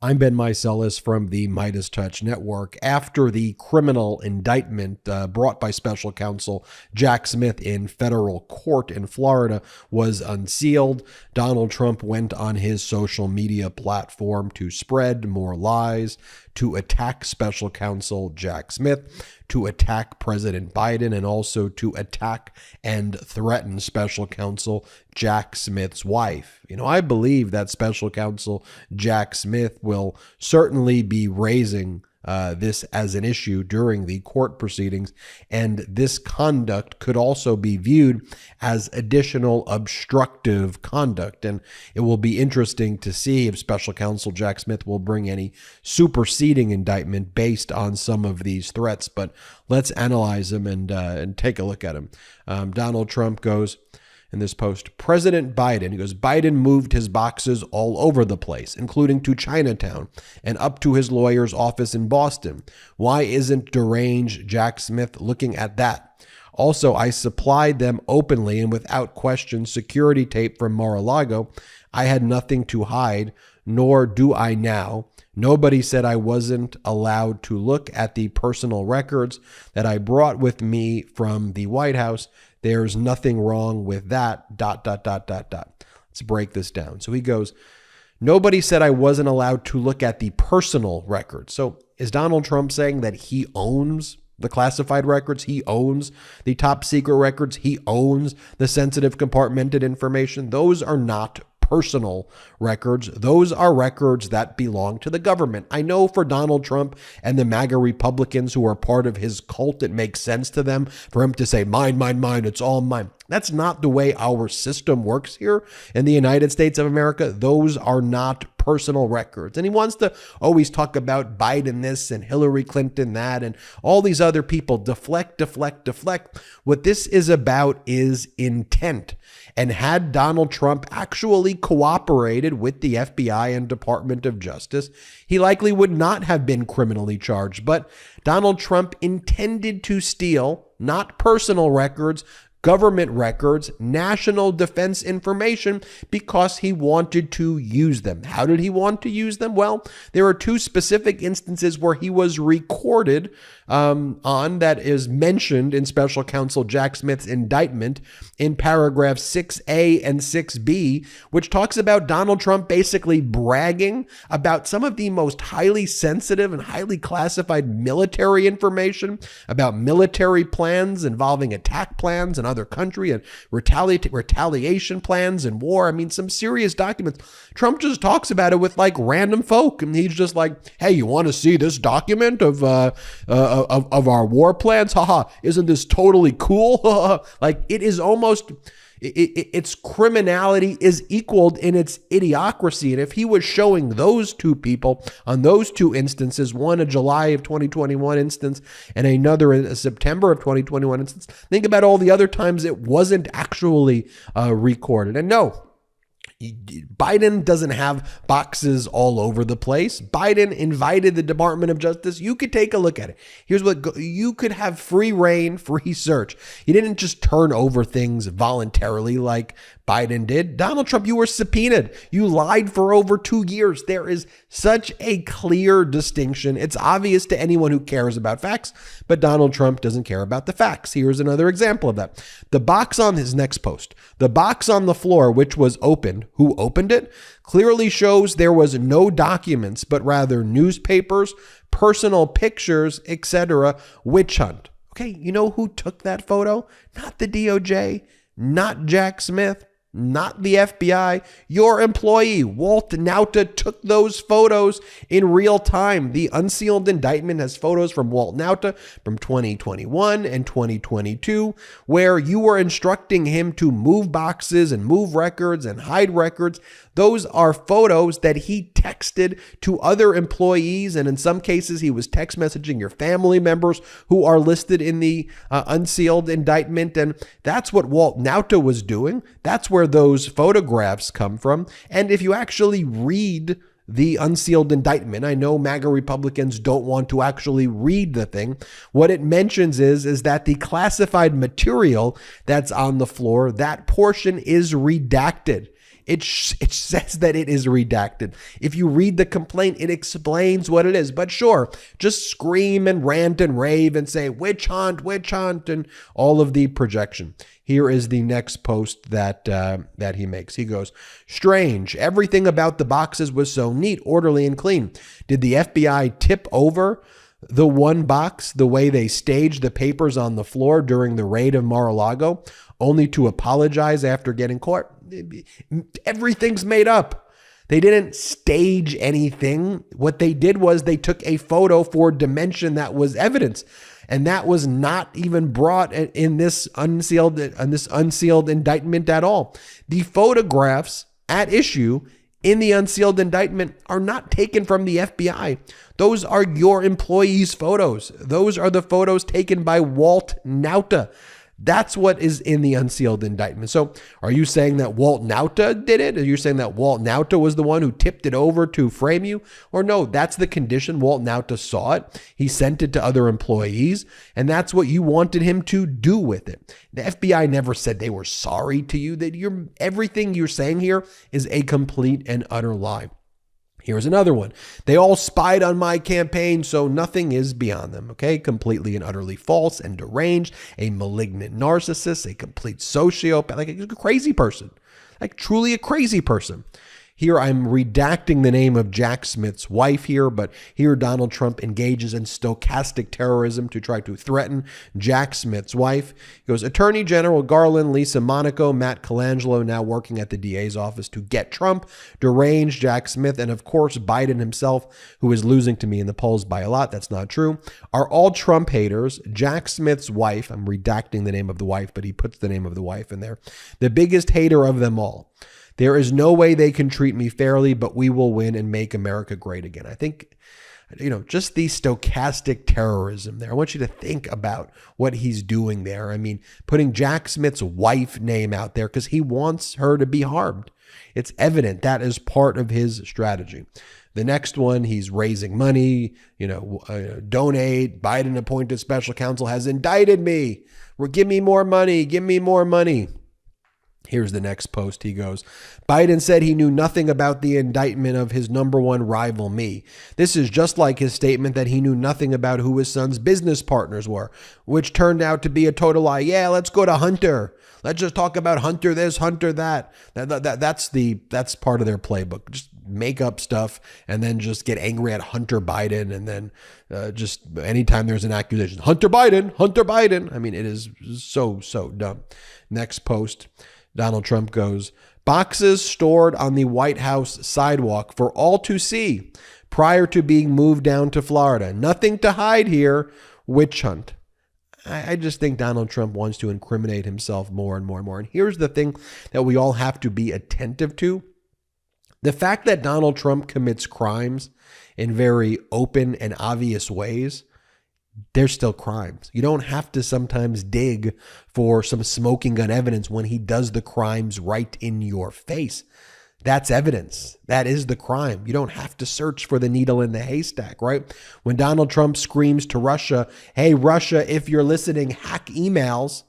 I'm Ben Meiselas from the MeidasTouch network. After the criminal indictment brought by special counsel Jack Smith in federal court in Florida was unsealed, Donald Trump went on his social media platform to spread more lies, to attack special counsel Jack Smith, to attack President Biden, and also to attack and threaten special counsel Jack Smith's wife. I believe that special counsel Jack Smith will certainly be raising this as an issue during the court proceedings, and this conduct could also be viewed as additional obstructive conduct. And it will be interesting to see if special counsel Jack Smith will bring any superseding indictment based on some of these threats. But let's analyze them and take a look at them. Donald Trump goes in this post, President Biden, he goes, Biden moved his boxes all over the place, including to Chinatown and up to his lawyer's office in Boston. Why isn't deranged Jack Smith looking at that? Also, I supplied them openly and without question security tape from Mar-a-Lago. I had nothing to hide, nor do I now. Nobody said I wasn't allowed to look at the personal records that I brought with me from the White House. There's nothing wrong with that, ... Let's break this down. So he goes, nobody said I wasn't allowed to look at the personal records. So is Donald Trump saying that he owns the classified records? He owns the top secret records? He owns the sensitive compartmented information? Those are not personal records. Those are records that belong to the government. I know for Donald Trump and the MAGA Republicans who are part of his cult, it makes sense to them for him to say, mine, mine, mine, it's all mine. That's not the way our system works here in the United States of America. Those are not personal records. And he wants to always talk about Biden this and Hillary Clinton that and all these other people. Deflect. What this is about is intent. And had Donald Trump actually cooperated with the FBI and Department of Justice, he likely would not have been criminally charged. But Donald Trump intended to steal not personal records, government records, national defense information, because he wanted to use them. How did he want to use them? Well, there are two specific instances where he was recorded on that is mentioned in special counsel Jack Smith's indictment in paragraphs 6A and 6B, which talks about Donald Trump basically bragging about some of the most highly sensitive and highly classified military information about military plans involving attack plans in other country and retaliation plans and war. I mean, some serious documents. Trump just talks about it with like random folk, and he's just like, "Hey, you want to see this document of our war plans? Haha, isn't this totally cool?" Like, it is almost, its criminality is equaled in its idiocracy. And if he was showing those two people on those two instances, one a July of 2021 instance and another in a September of 2021 instance, think about all the other times it wasn't actually recorded. And no, Biden doesn't have boxes all over the place. Biden invited the Department of Justice. You could take a look at it. Here's what you could have: free reign, free search. He didn't just turn over things voluntarily like Biden did. Donald Trump, you were subpoenaed. You lied for over 2 years. There is such a clear distinction. It's obvious to anyone who cares about facts, but Donald Trump doesn't care about the facts. Here's another example of that. The box on his next post, the box on the floor, which was opened, who opened it, clearly shows there was no documents, but rather newspapers, personal pictures, etc. Witch hunt. Okay, you know who took that photo? Not the DOJ, not Jack Smith, not the FBI. Your employee, Walt Nauta, took those photos in real time. The unsealed indictment has photos from Walt Nauta from 2021 and 2022, where you were instructing him to move boxes and move records and hide records. Those are photos that he texted to other employees, and in some cases, he was text messaging your family members who are listed in the unsealed indictment, and that's what Walt Nauta was doing. That's where those photographs come from. And if you actually read the unsealed indictment, I know MAGA Republicans don't want to actually read the thing. What it mentions is that the classified material that's on the floor, that portion is redacted. It says that it is redacted. If you read the complaint, it explains what it is. But sure, just scream and rant and rave and say witch hunt, and all of the projection. Here is the next post that he makes. He goes, strange. Everything about the boxes was so neat, orderly, and clean. Did the FBI tip over the one box the way they staged the papers on the floor during the raid of Mar-a-Lago, only to apologize after getting caught? Everything's made up. They didn't stage anything. What they did was they took a photo for dimension that was evidence. And that was not even brought in this unsealed indictment at all. The photographs at issue in the unsealed indictment are not taken from the FBI. Those are your employees' photos. Those are the photos taken by Walt Nauta. That's what is in the unsealed indictment. So are you saying that Walt Nauta did it? Are you saying that Walt Nauta was the one who tipped it over to frame you? Or no, that's the condition. Walt Nauta saw it. He sent it to other employees, and that's what you wanted him to do with it. The FBI never said they were sorry to you. That everything you're saying here is a complete and utter lie. Here's another one. They all spied on my campaign, so nothing is beyond them. Okay, completely and utterly false and deranged, a malignant narcissist, a complete sociopath, like a crazy person, like truly a crazy person. Here I'm redacting the name of Jack Smith's wife here, but here Donald Trump engages in stochastic terrorism to try to threaten Jack Smith's wife. He goes, Attorney General Garland, Lisa Monaco, Matt Colangelo, now working at the DA's office to get Trump, deranged Jack Smith, and of course Biden himself, who is losing to me in the polls by a lot. That's not true. Are all Trump haters. Jack Smith's wife, I'm redacting the name of the wife, but he puts the name of the wife in there, the biggest hater of them all. There is no way they can treat me fairly, but we will win and make America great again. I think, just the stochastic terrorism there. I want you to think about what he's doing there. I mean, putting Jack Smith's wife name out there because he wants her to be harmed. It's evident that is part of his strategy. The next one, he's raising money, donate. Biden appointed special counsel has indicted me. Give me more money. Give me more money. Here's the next post. He goes, Biden said he knew nothing about the indictment of his number one rival, me. This is just like his statement that he knew nothing about who his son's business partners were, which turned out to be a total lie. Yeah, let's go to Hunter. Let's just talk about Hunter this, Hunter that. That's part of their playbook. Just make up stuff and then just get angry at Hunter Biden. And then just anytime there's an accusation, Hunter Biden. I mean, it is so dumb. Next post. Donald Trump goes, boxes stored on the White House sidewalk for all to see prior to being moved down to Florida. Nothing to hide here. Witch hunt. I just think Donald Trump wants to incriminate himself more and more and more. And here's the thing that we all have to be attentive to. The fact that Donald Trump commits crimes in very open and obvious ways, they're still crimes. You don't have to sometimes dig for some smoking gun evidence when he does the crimes right in your face. That's evidence. That is the crime. You don't have to search for the needle in the haystack, right? When Donald Trump screams to Russia, hey, Russia, if you're listening, hack emails,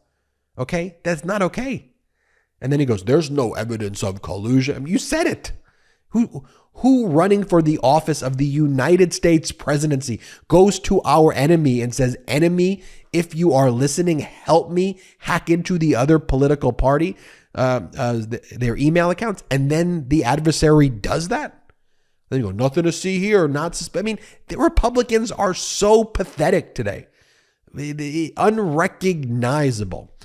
okay? That's not okay. And then he goes, there's no evidence of collusion. I mean, you said it. Who running for the office of the United States presidency goes to our enemy and says, enemy, if you are listening, help me hack into the other political party, their email accounts. And then the adversary does that. Then you go, nothing to see here. I mean, the Republicans are so pathetic today. Unrecognizable.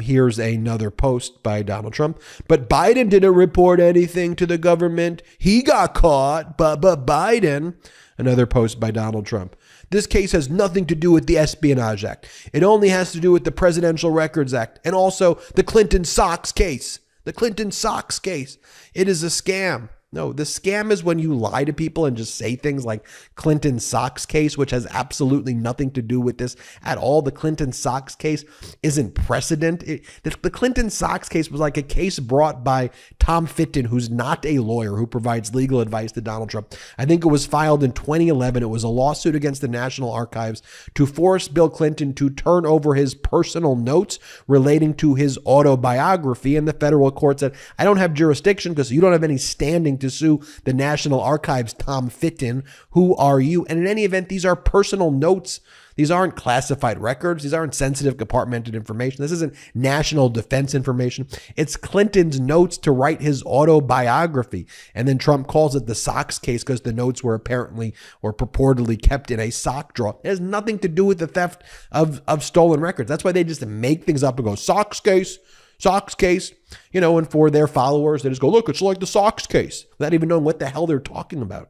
Here's another post by Donald Trump. But Biden didn't report anything to the government. He got caught, but Biden. Another post by Donald Trump. This case has nothing to do with the Espionage Act. It only has to do with the Presidential Records Act and also the Clinton Socks case. The Clinton Socks case. It is a scam. No, the scam is when you lie to people and just say things like Clinton Socks case, which has absolutely nothing to do with this at all. The Clinton Socks case isn't precedent. The Clinton Socks case was like a case brought by Tom Fitton, who's not a lawyer, who provides legal advice to Donald Trump. I think it was filed in 2011. It was a lawsuit against the National Archives to force Bill Clinton to turn over his personal notes relating to his autobiography. And the federal court said, I don't have jurisdiction because you don't have any standing to sue the National Archives, Tom Fitton. Who are you? And in any event, these are personal notes. These aren't classified records. These aren't sensitive, compartmented information. This isn't national defense information. It's Clinton's notes to write his autobiography. And then Trump calls it the Socks case because the notes were apparently or purportedly kept in a sock drawer. It has nothing to do with the theft of stolen records. That's why they just make things up and go, Socks case. Socks case, and for their followers, they just go, look, it's like the Socks case, without even knowing what the hell they're talking about.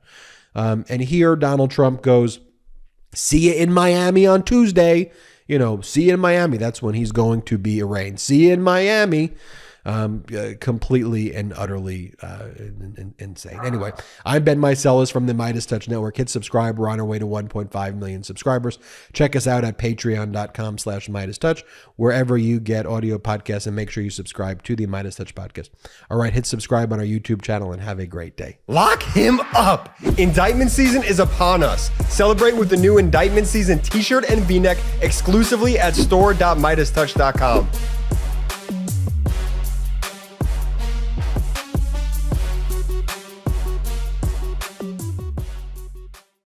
And here Donald Trump goes, see you in Miami on Tuesday. See you in Miami. That's when he's going to be arraigned. See you in Miami. Completely and utterly insane. Anyway, I'm Ben Meiselas from the MeidasTouch Network. Hit subscribe. We're on our way to 1.5 million subscribers. Check us out at patreon.com/MeidasTouch, wherever you get audio podcasts, and make sure you subscribe to the MeidasTouch podcast. All right, hit subscribe on our YouTube channel and have a great day. Lock him up. Indictment season is upon us. Celebrate with the new Indictment season t-shirt and v-neck exclusively at store.MeidasTouch.com.